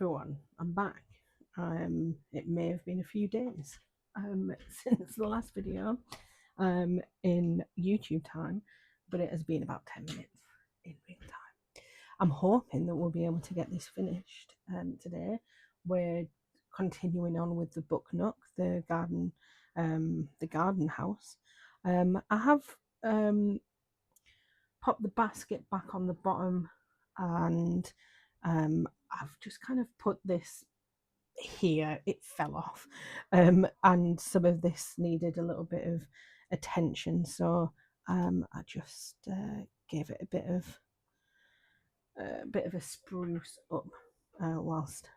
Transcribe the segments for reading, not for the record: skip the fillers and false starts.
everyone, I'm back. It may have been a few days since the last video in YouTube time, but it has been about 10 minutes in real time. I'm hoping that we'll be able to get this finished today. We're continuing on with the book Nook, the garden house. I have popped the basket back on the bottom, and I've just kind of put this here. It fell off, and some of this needed a little bit of attention, so I just gave it a bit of a spruce up whilst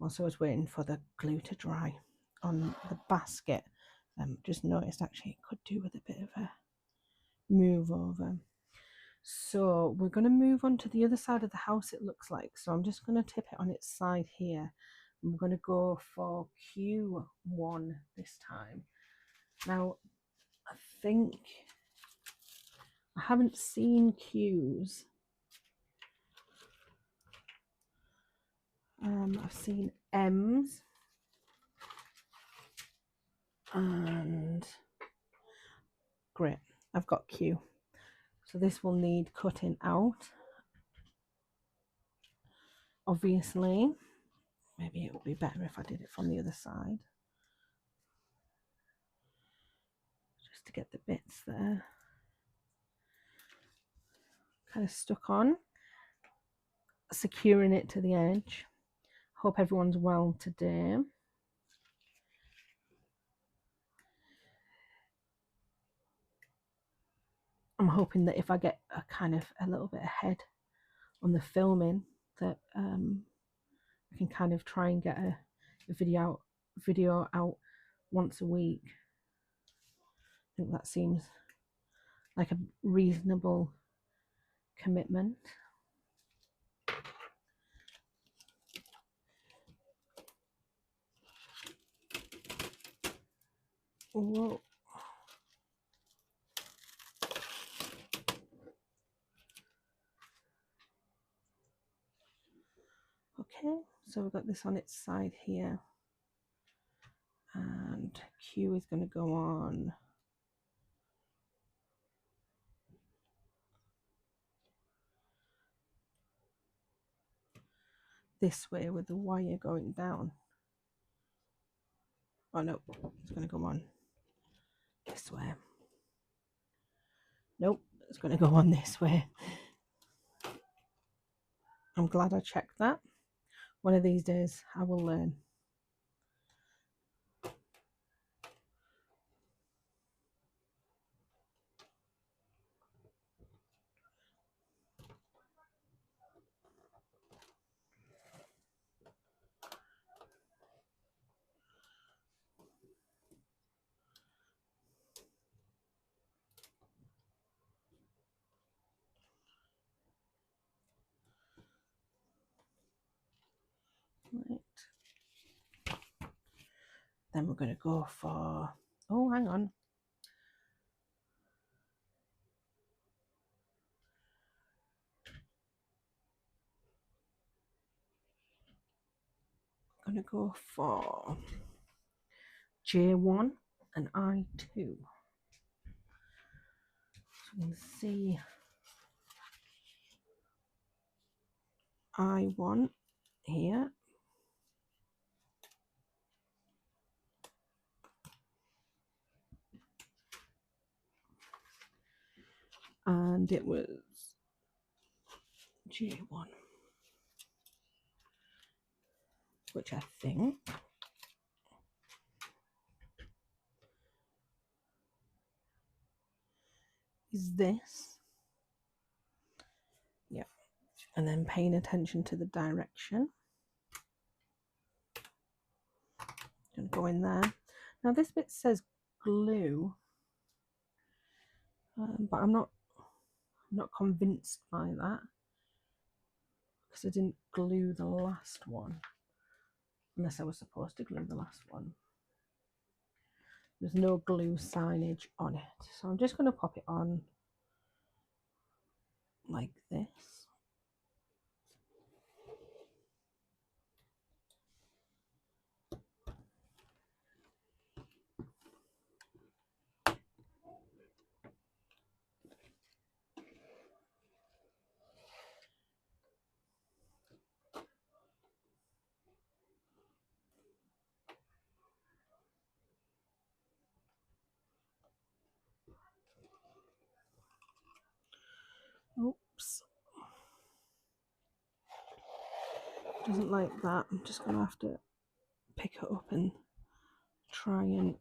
I was waiting for the glue to dry on the basket. Just noticed actually it could do with a bit of a move over. So we're going to move on to the other side of the house, it looks like. So I'm just going to tip it on its side here. I'm going to go for Q1 this time. Now, I think I haven't seen Q's. I've seen M's and great, I've got Q. So this will need cutting out. Obviously, maybe it would be better if I did it from the other side, just to get the bits there kind of stuck on, securing it to the edge. Hope everyone's well today. I'm hoping that if I get a little bit ahead on the filming, that I can kind of try and get a video out once a week. I think that seems like a reasonable commitment. Whoa. Okay, so we've got this on its side here, and Q is going to go on this way with the wire going down. Oh no, it's going to go on this way. Nope, it's going to go on this way. I'm glad I checked that. One of these days I will learn. Right. Then we're going to go for, oh, hang on. I'm going to go for J1 and I2. So you can see I1 here. And it was J1, which I think is this. Yeah, and then paying attention to the direction. Gonna go in there. Now this bit says glue, but I'm not convinced by that, because I didn't glue the last one, unless I was supposed to glue the last one. There's no glue signage on it, so I'm just going to pop it on like this. doesn't like that. I'm just going to have to pick it up and try and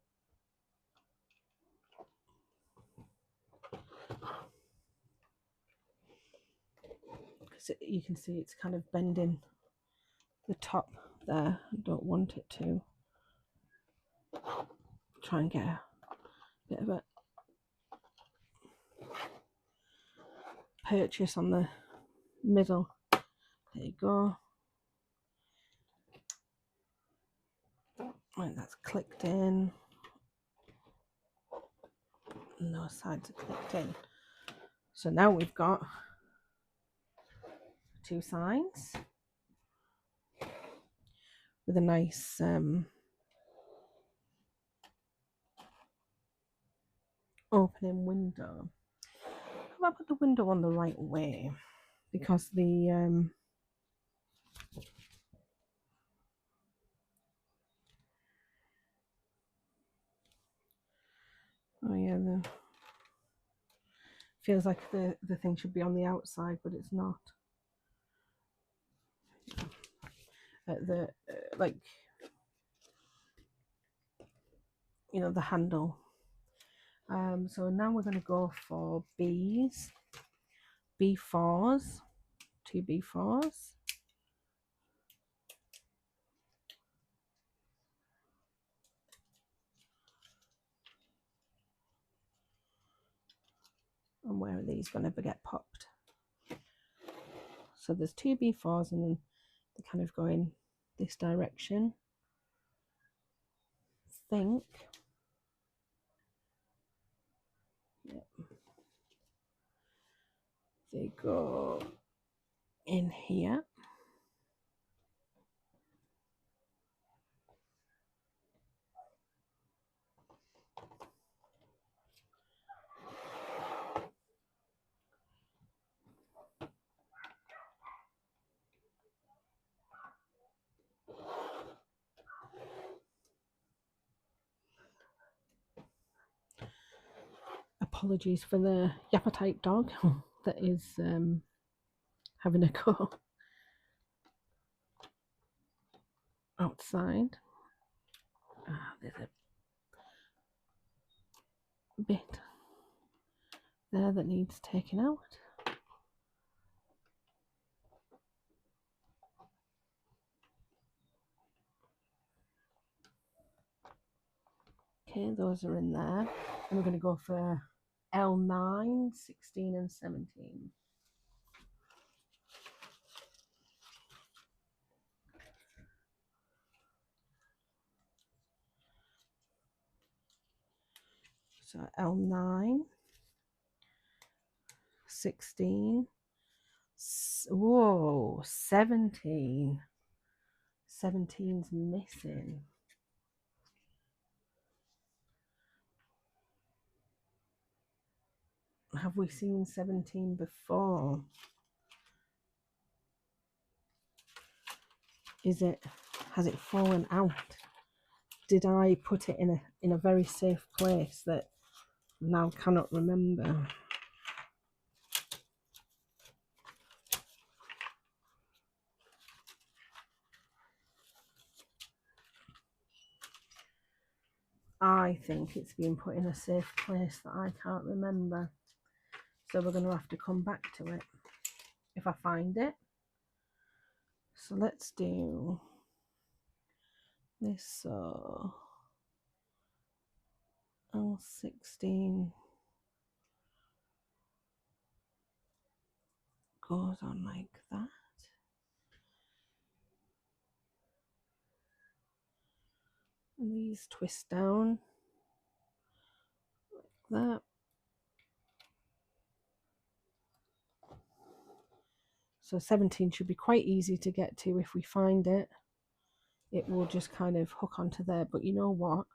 because you can see it's kind of bending the top there. I don't want it to. Try and get a bit of a purchase on the middle. There you go. Right, that's clicked in. No sides are clicked in. So now we've got 2 sides with a nice opening window. Have I put the window on the right way? Because the oh yeah, the feels like the thing should be on the outside, but it's not. The like, you know, the handle. So now we're going to go for B's, B4s, 2 B4s. And where are these going to get popped? So there's 2 B4s and then they kind of go in this direction. I think. Yep. They go in here. Apologies for the yapper type dog that is having a go outside. There's a bit there that needs taking out. Okay, those are in there. And we're going to go for L9, 16 and 17. So L9, 16, whoa, 17. 17's missing. Have we seen 17 before? Has it fallen out? Did I put it in a very safe place that now cannot remember? I think it's been put in a safe place that I can't remember. So we're going to have to come back to it if I find it. So let's do this. So L16 goes on like that. And these twist down like that. So 17 should be quite easy to get to if we find it. It will just kind of hook onto there. But you know what?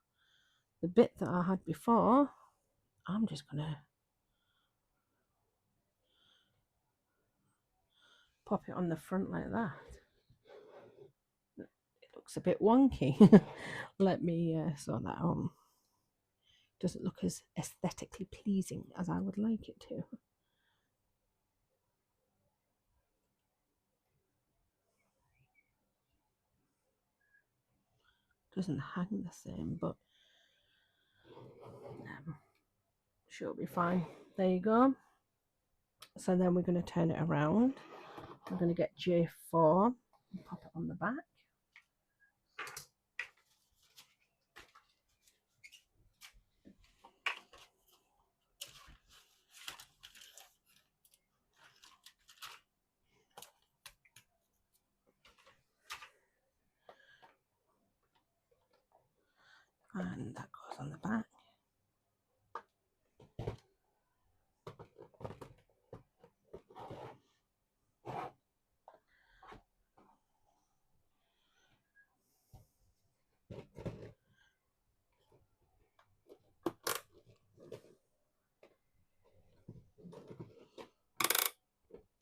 The bit that I had before, I'm just going to pop it on the front like that. It looks a bit wonky. Let me sort that out. Doesn't look as aesthetically pleasing as I would like it to. doesn't hang the same, but sure, it'll be fine. There you go. So then we're going to turn it around. We're going to get J4 and pop it on the back. And that goes on the back.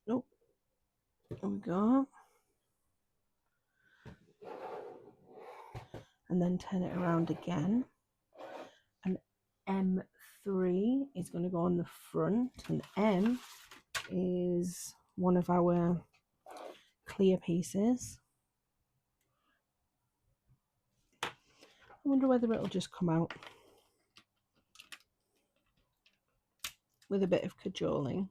Oh, there we go. And then turn it around again. And M3 is going to go on the front, and M is one of our clear pieces. I wonder whether it'll just come out with a bit of cajoling.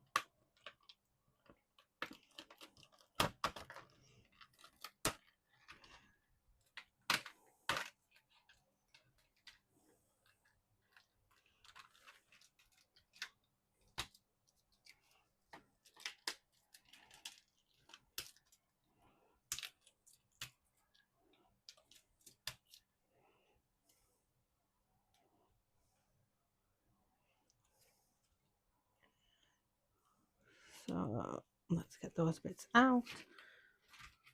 So let's get those bits out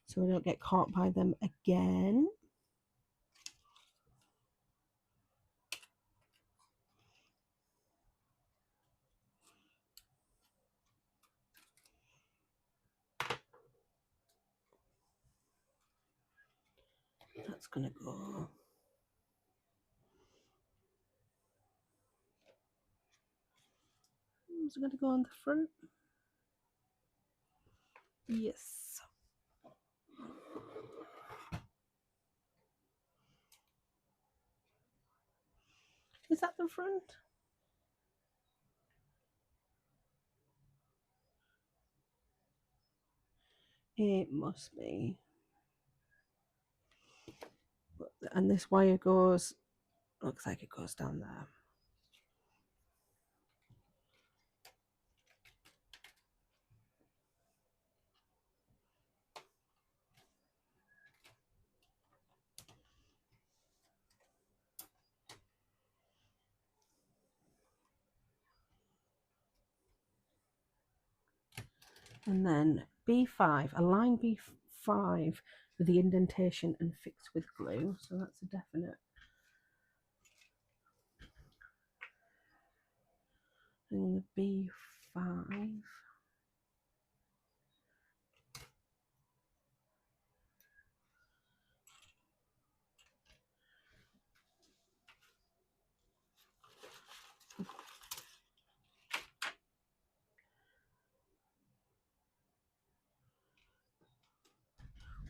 so we don't get caught by them again. That's going to go. Is it going to go on the front? Yes. Is that the front? It must be. And this wire goes, looks like it goes down there. And then B5, align B5 with the indentation and fix with glue. So that's a definite. And the B5.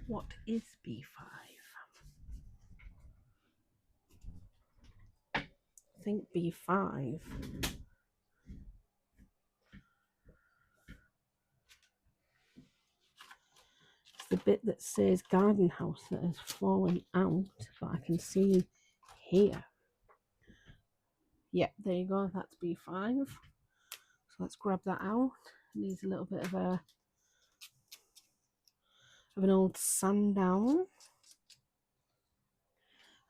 What is B5? I think B5 is the bit that says garden house that has fallen out, but I can see here. Yeah, there you go, that's B5. So let's grab that out. It needs a little bit of an old sand down.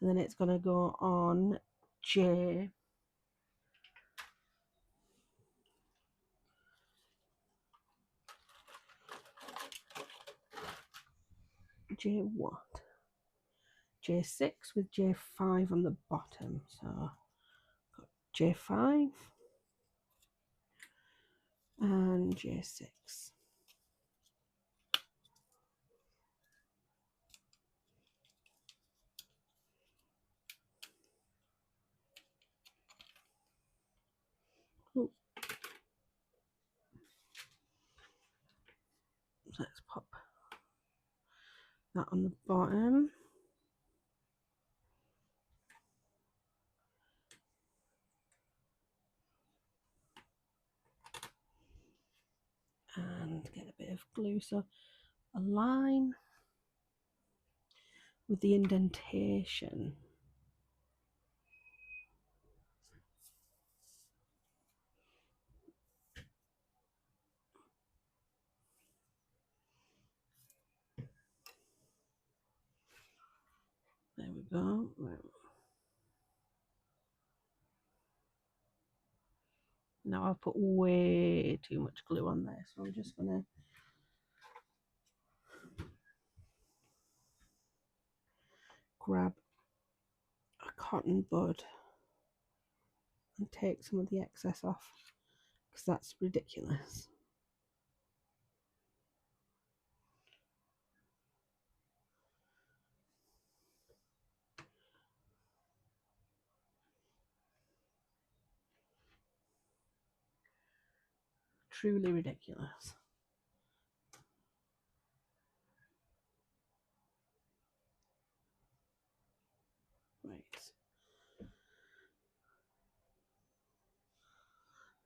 And then it's going to go on J. J what? J6 with J5 on the bottom. So got J5 and J6. Oh. Let's pop that on the bottom. and get a bit of glue, so a line with the indentation. There we go. Right. Now I've put way too much glue on there, so I'm just gonna grab a cotton bud and take some of the excess off, because that's ridiculous. Truly ridiculous. Right.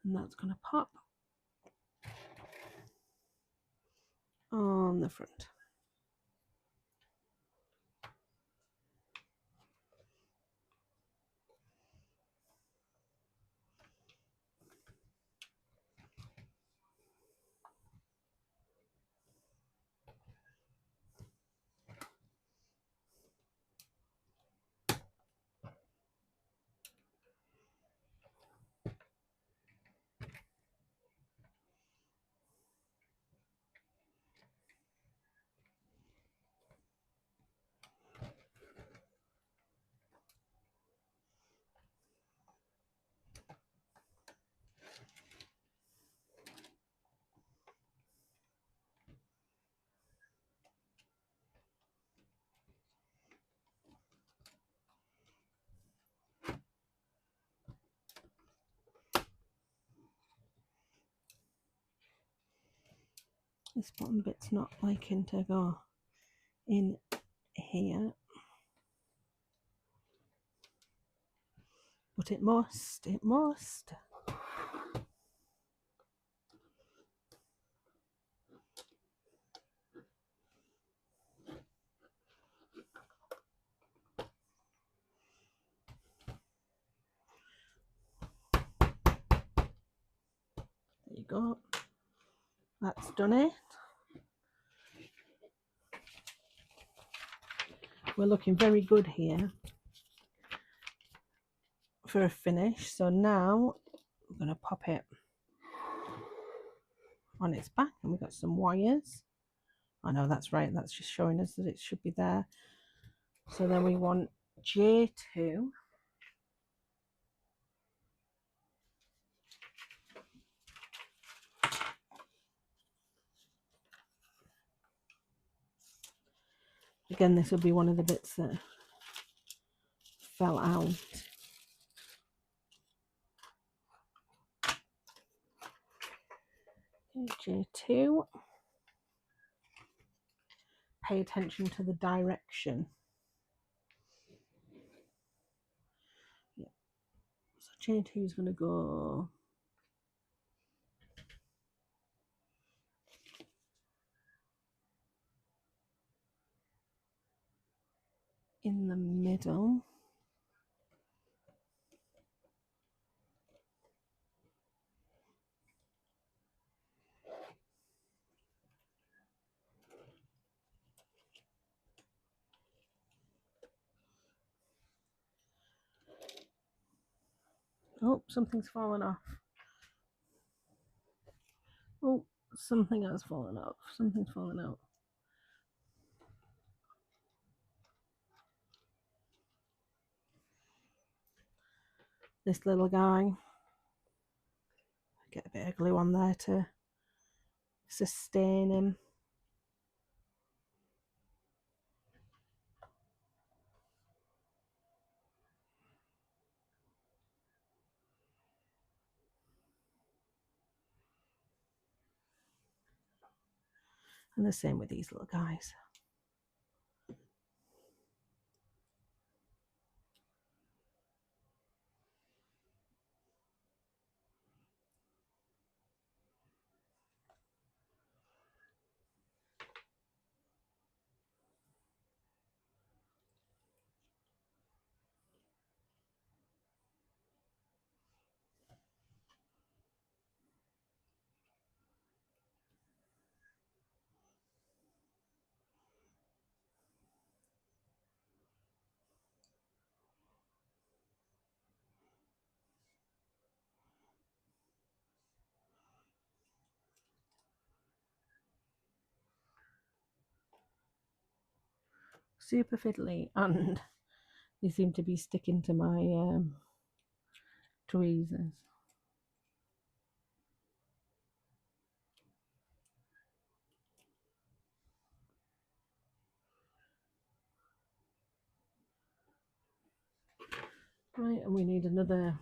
And that's going to pop on the front. This bottom bit's not liking to go in here, but it must, it must. There you go. That's done it. We're looking very good here for a finish. So now I'm going to pop it on its back, and we've got some wires. I know that's right, that's just showing us that it should be there. So then we want J2. Again, this will be one of the bits that fell out. J2. Pay attention to the direction. Yeah. So J2 is going to go in the middle. Oh, something's fallen off. Oh, something has fallen off. Something's fallen out. This little guy. Get a bit of glue on there to sustain him. And the same with these little guys. super fiddly, and they seem to be sticking to my tweezers. Right, and we need another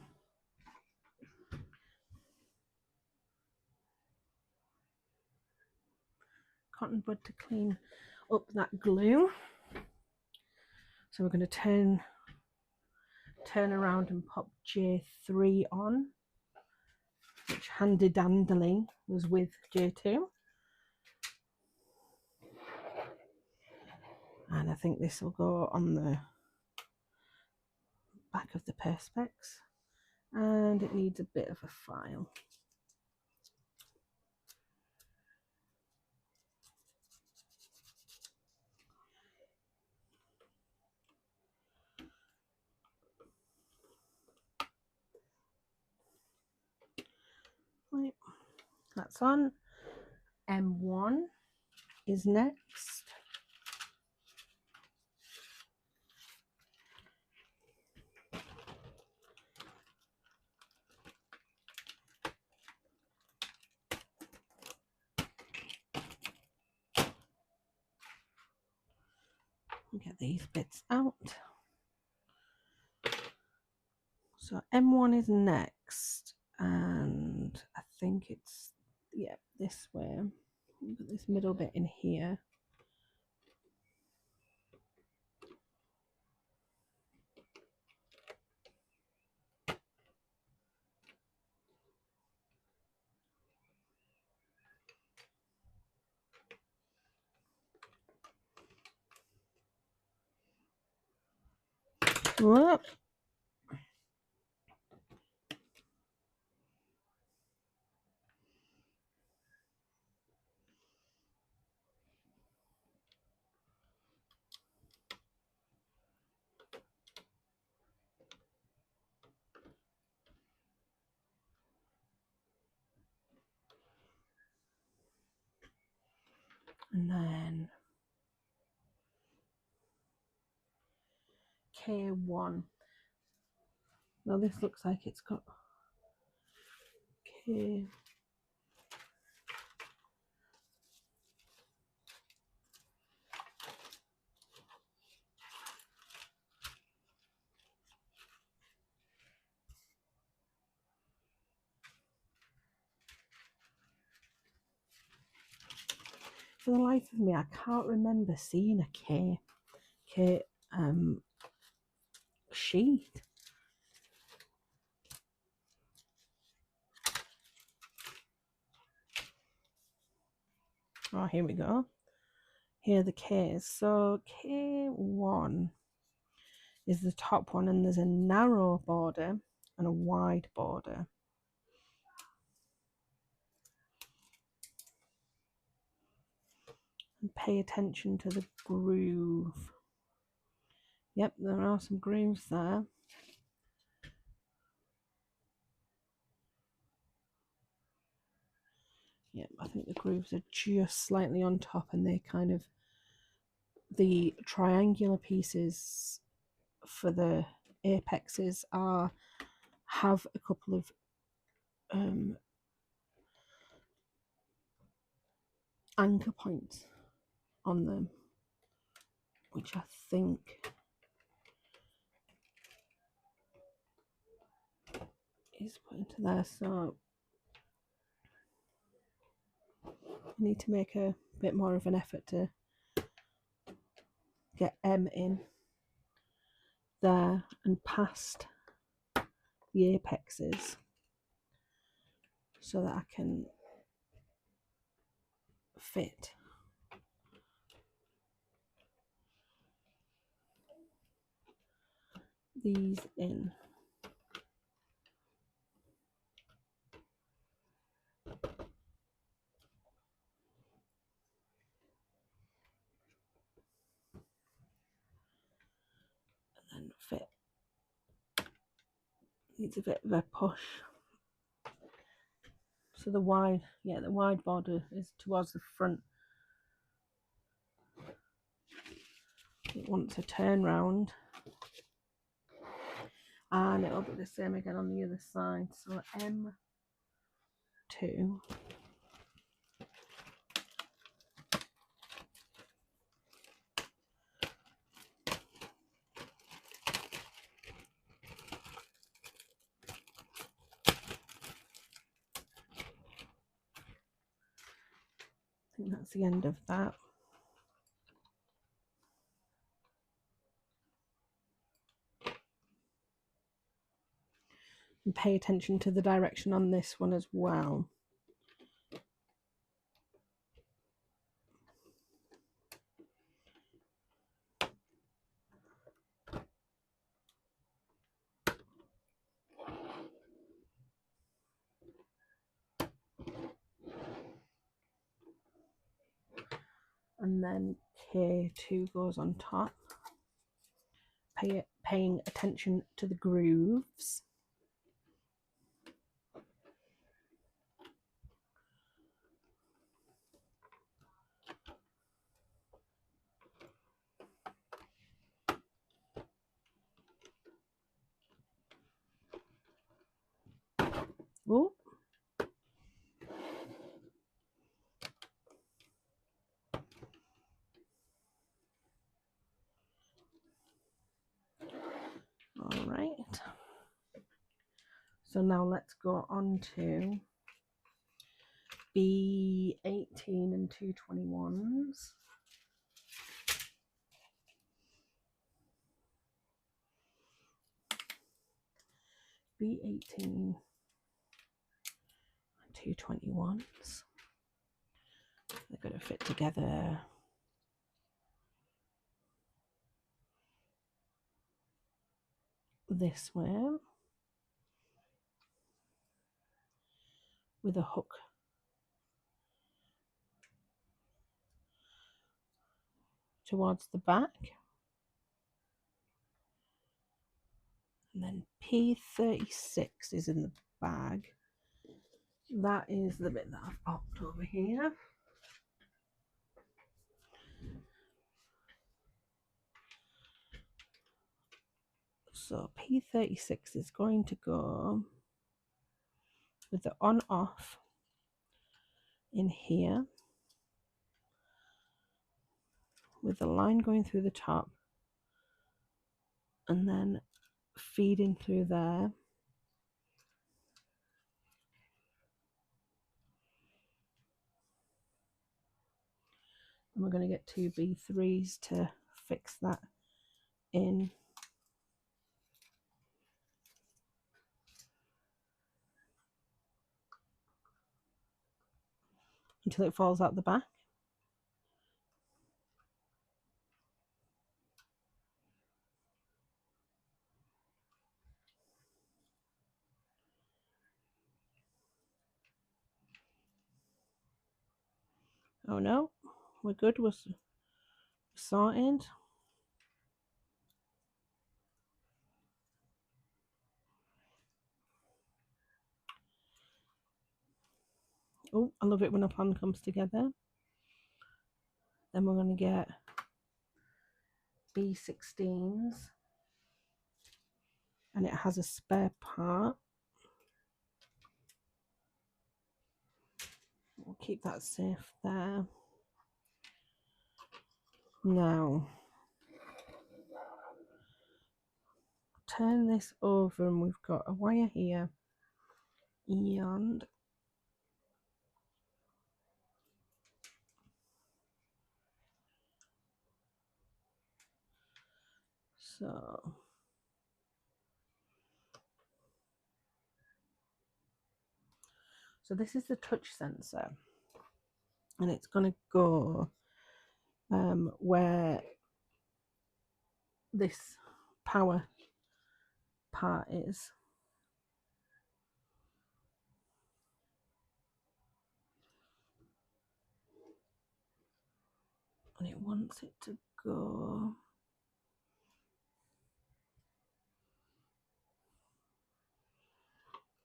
cotton bud to clean up that glue. So we're going to turn around and pop J3 on, which handy dandly was with J2. And I think this will go on the back of the perspex, and it needs a bit of a file. Right, that's on. M1 is next. Get these bits out. So M1 is next, and I think it's, yeah, this way. We've got this middle bit in here. Whoop. And then K1. Now this looks like it's got K. For the life of me, I can't remember seeing a K sheet. Oh, here we go. Here are the Ks. So K1 is the top one, and there's a narrow border and a wide border. And pay attention to the groove. Yep, there are some grooves there. Yep, I think the grooves are just slightly on top, and they kind of, the triangular pieces for the apexes have a couple of anchor points on them, which I think is put into there. So I need to make a bit more of an effort to get M in there and past the apexes, so that I can fit these in. And then fit. Needs a bit of a push. So the wide border is towards the front it wants a turn round, and it'll be the same again on the other side. So M2. I think that's the end of that. And pay attention to the direction on this one as well. And then K2 goes on top. Paying attention to the grooves. Oh. All right. So now let's go on to B18 and 221s. B18 and 221s. They're going to fit together. This way with a hook towards the back, and then P36 is in the bag. That is the bit that I've popped over here. So P36 is going to go with the on-off in here, with the line going through the top and then feeding through there. And we're going to get two B3s to fix that in. Until it falls out the back. Oh no, we're good, we're sorted. Oh, I love it when a plan comes together. Then we're going to get B16s, and it has a spare part. We'll keep that safe there. Now, turn this over and we've got a wire here, and so this is the touch sensor, and it's going to go where this power part is. And it wants it to go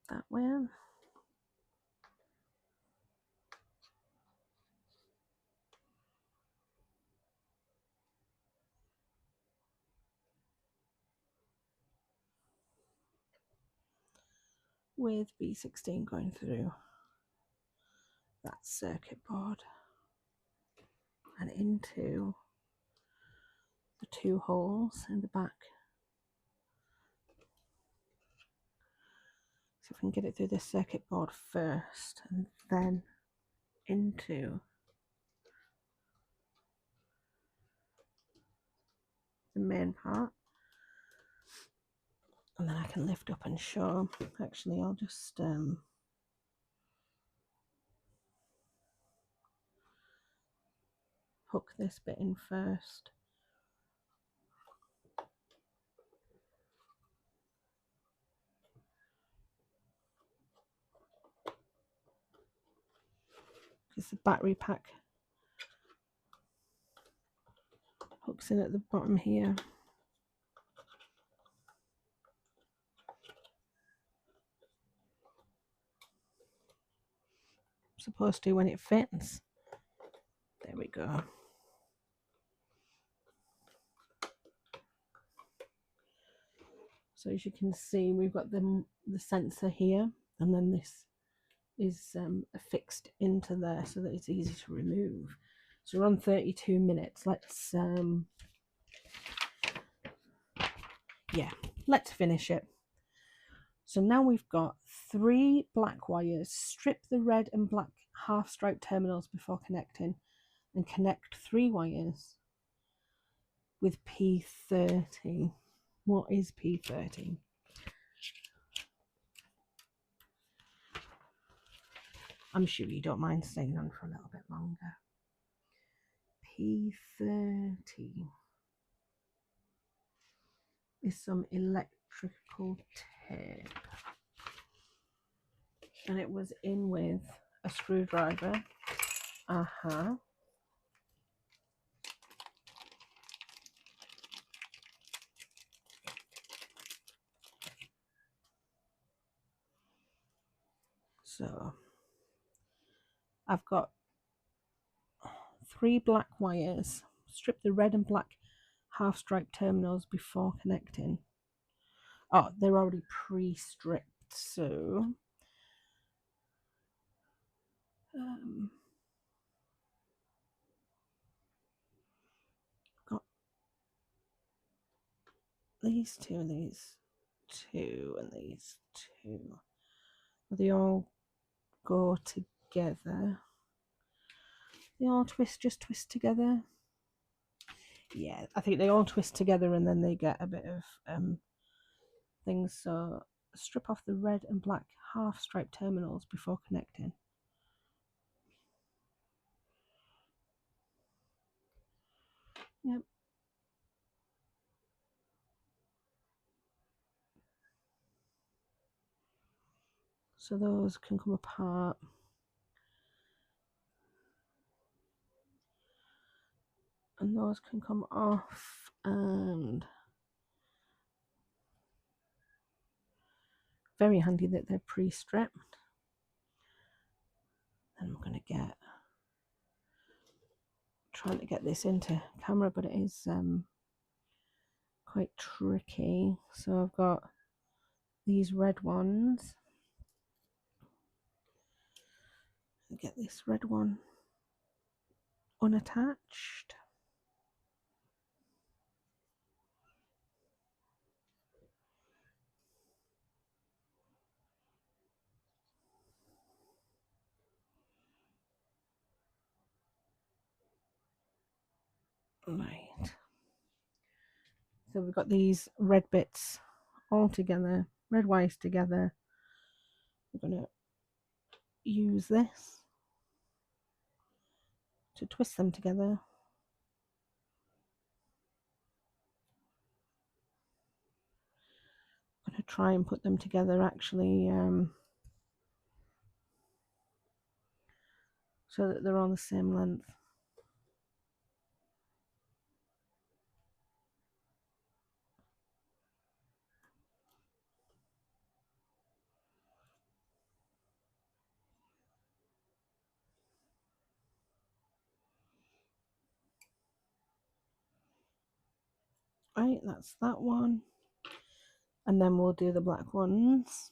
that way. with B16 going through that circuit board and into the 2 holes in the back. So if we can get it through this circuit board first and then into the main part, and then I can lift up and show. Actually, I'll just hook this bit in first. Because the battery pack hooks in at the bottom here. Supposed to when it fits. There we go. So as you can see, we've got the sensor here, and then this is affixed into there so that it's easy to remove. So we're on 32 minutes. Let's finish it. So now we've got 3 black wires. Strip the red and black half stripe terminals before connecting, and connect 3 wires with P30. What is P30? I'm sure you don't mind staying on for a little bit longer. P30 is some electrical tape, and it was in with a screwdriver. So I've got 3 black wires. Strip the red and black half stripe terminals before connecting. Oh, they're already pre-stripped, so got these 2 and these 2 and these 2. They all go together. They all just twist together. Yeah, I think they all twist together and then they get a bit of things. So strip off the red and black half stripe terminals before connecting. Yep. So those can come apart. And those can come off, and very handy that they're pre-stripped. And I'm going to trying to get this into camera, but it is quite tricky. So I've got these red ones. Get this red one unattached. Right. So we've got these red bits all together, red wires together. We're going to use this to twist them together. I'm going to try and put them together actually so that they're all the same length. Right, that's that one. And then we'll do the black ones.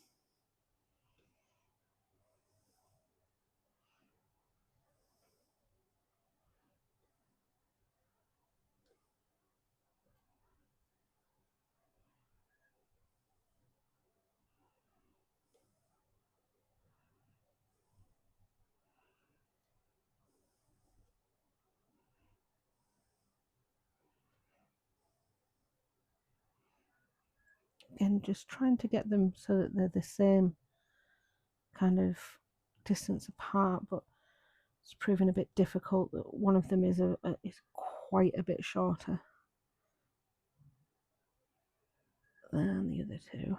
again, just trying to get them so that they're the same kind of distance apart, but it's proving a bit difficult. One of them is quite a bit shorter than the other two.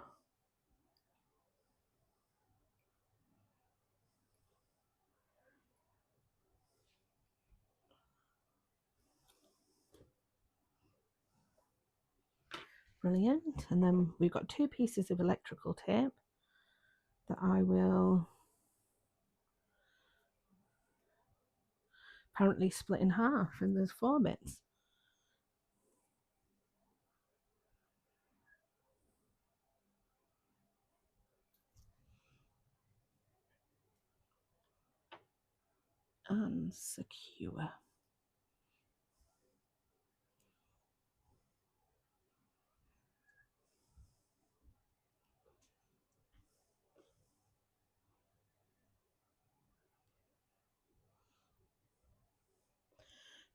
Brilliant. And then we've got 2 pieces of electrical tape that I will apparently split in half, and there's 4 bits. And secure.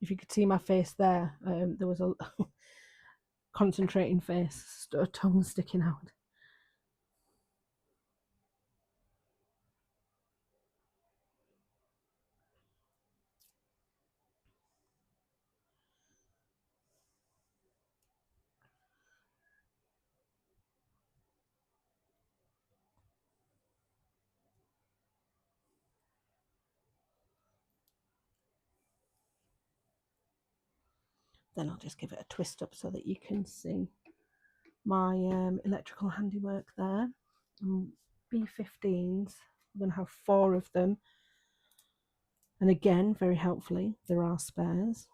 If you could see my face there, there was a concentrating face, a tongue sticking out. Then I'll just give it a twist up so that you can see my electrical handiwork there. B15s, I'm going to have 4 of them. And again, very helpfully, there are spares.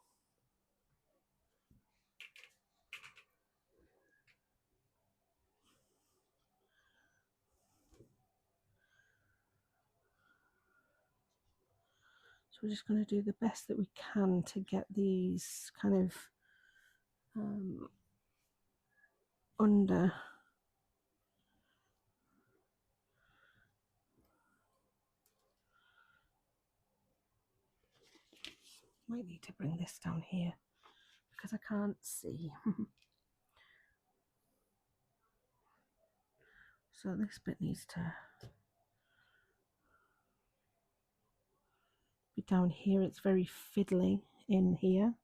So we're just going to do the best that we can to get these kind of under. Might need to bring this down here because I can't see. So this bit needs to be down here. It's very fiddly in here.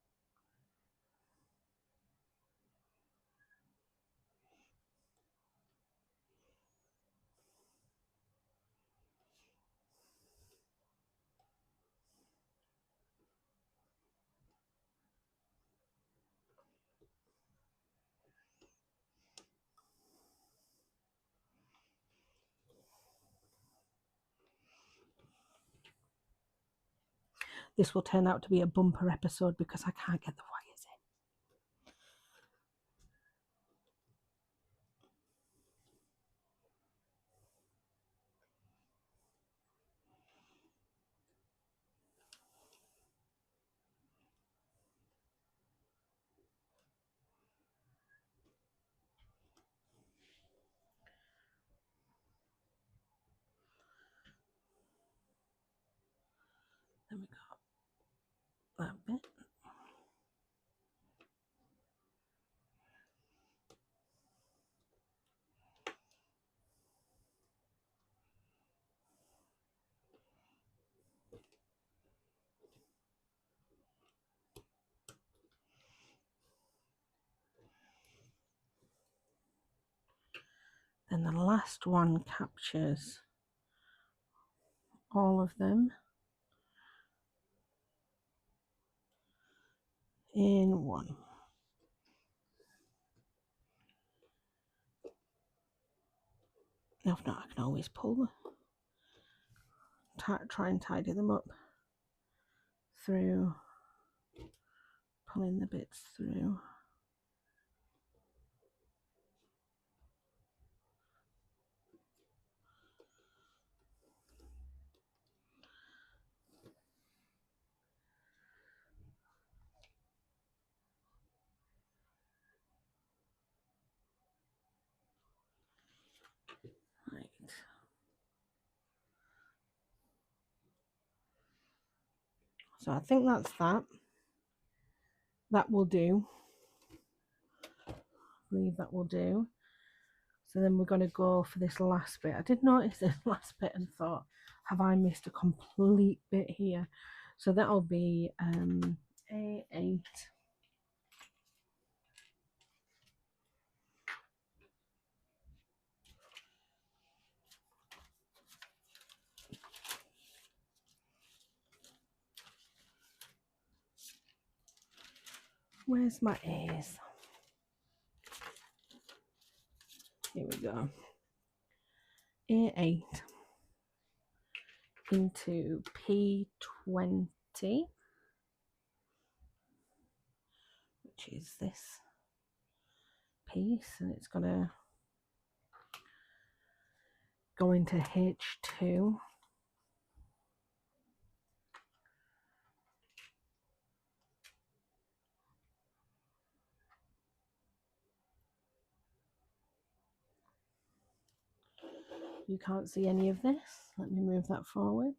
This will turn out to be a bumper episode because I can't get the wires in. Then we got that bit. Then the last one captures all of them in one. Now, if not, I can always pull, try and tidy them up through pulling the bits through. Right. So I think that's that. That will do. I believe that will do. So then we're going to go for this last bit. I did notice this last bit and thought, have I missed a complete bit here? So that'll be A8. Where's my A's? Here we go. A8 into P20, which is this piece, and it's going to go into H2. You can't see any of this. Let me move that forward.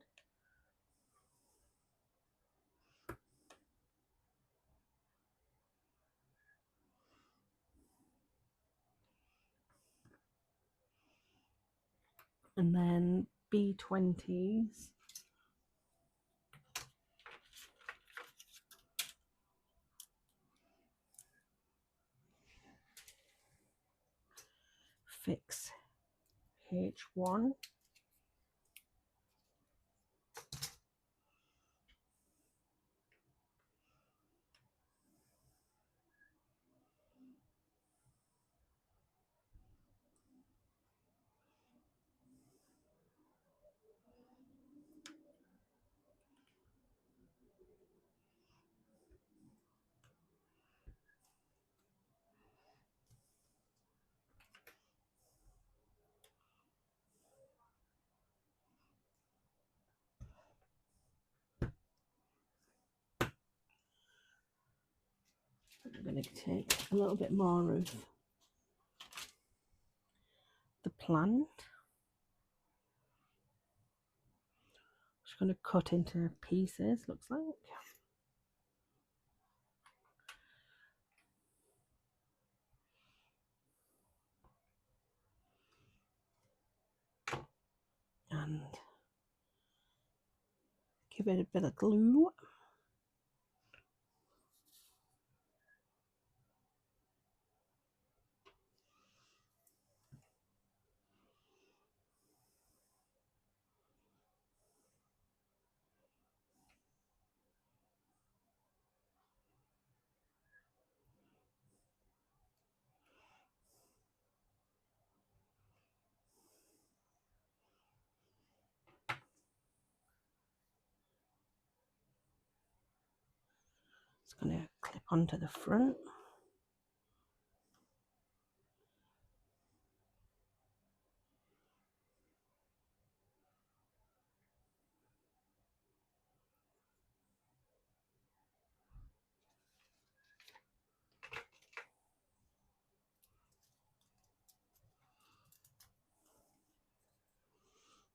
And then B20s. Fix H1. I'm going to take a little bit more of the plant. Just going to cut into pieces, looks like. And give it a bit of glue. It's going to clip onto the front.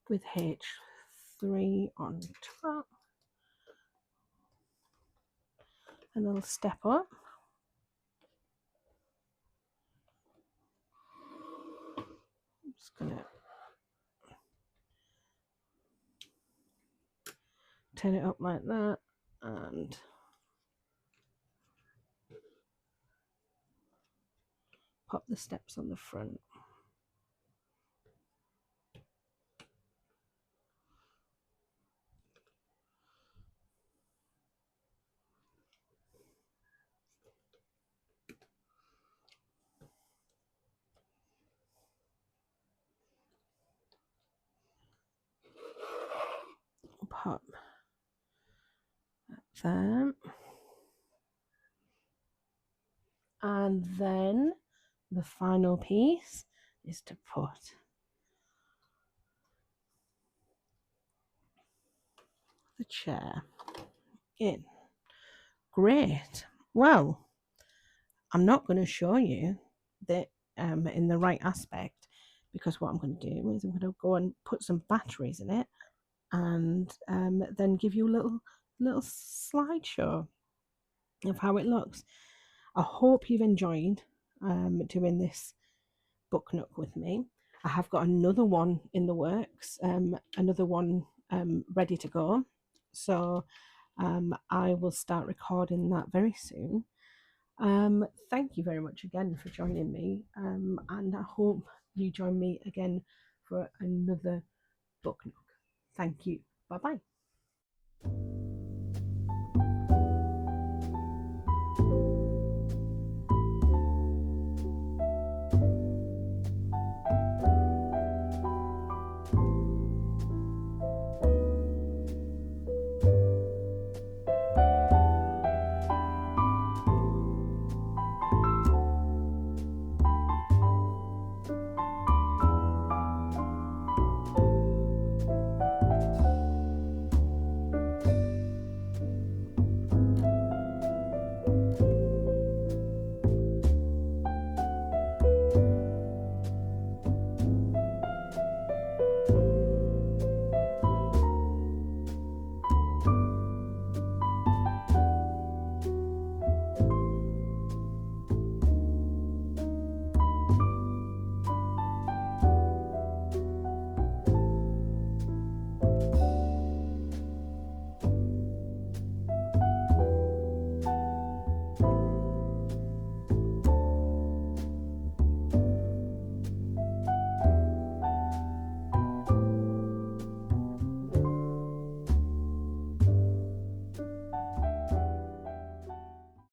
With H3 on top. A little step up. I'm just going to turn it up like that and pop the steps on the front. Pop that there. And then the final piece is to put the chair in. Great. Well, I'm not going to show you that in the right aspect, because what I'm going to do is I'm going to go and put some batteries in it and then give you a little slideshow of how it looks. I hope you've enjoyed doing this book nook with me. I have got another one in the works, another one ready to go. So I will start recording that very soon. Thank you very much again for joining me, and I hope you join me again for another book nook. Thank you.